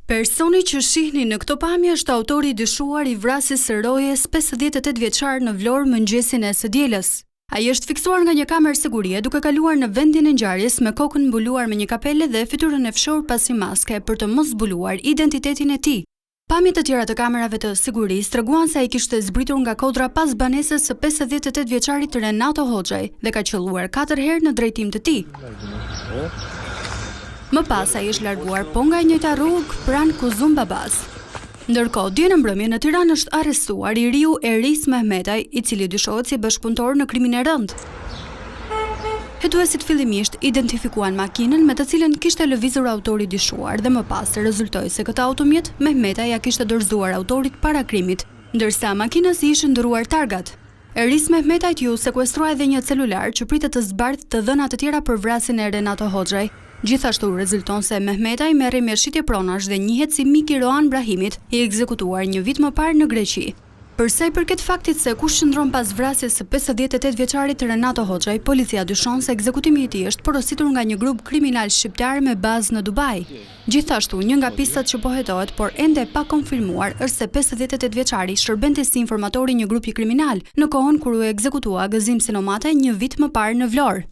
Personi që shihni në këto pamje është autori i dyshuar i vrasjes së rojes 58 vjeçar në Vlorë mëngjesin e së dielës. Ai është fiksuar nga një kamerë sigurie duke kaluar në vendin e ngjarjes me kokën mbuluar me një kapele dhe fytyrën e fshehur pasi maske për të mos zbuluar identitetin e tij. Pamjet të tjera të kamerave të sigurisë treguan se ai kishte zbritur nga kodra pas banesës së 58 vjeçarit Renato Hoxhaj dhe ka qelluar 4 herë në drejtim të tij. Më pas ai është larguar po nga e njëjta rrugë pranë Kuzum Babas. Ndërkohë, dje në mbrëmje në Tiranë është arrestuar i riu Eris Mehmetaj, i cili dyshohet si bashkëpunëtor në krimin e rënd. Hetuesit fillimisht identifikuan makinën me të cilën kishte lëvizur autori dyshuar dhe më pas rezultoi se këtë automjet Mehmetaj ja kishte dorëzuar autorit para krimit, ndërsa makinës i ishin ndëruar targat. Eris Mehmetaj ju sekuestrua edhe një celular që pritet të zbardhë të dhëna të tjera për vrasjen e Renato Hoxhaj. Gjithashtu rezulton se Mehmetaj merri me shitje pronash dhe njihet si Miki Roan Brahimit, i ekzekutuar një vit më parë në Greqi. Për sa i përket faktit se kush qëndron pas vrasjes së 58 vjeçarit Renato Hoxhaj, policia dyshon se ekzekutimi i tij është porositur nga një grup kriminal shqiptar me bazë në Dubai. Gjithashtu, një nga pistat që po hetohet, por ende pa konfirmuar, është se 58 vjeçari shërbente si informatori një grupi kriminal në kohën kur u ekzekutua Gëzim Sinomate një vit më parë në Vlorë.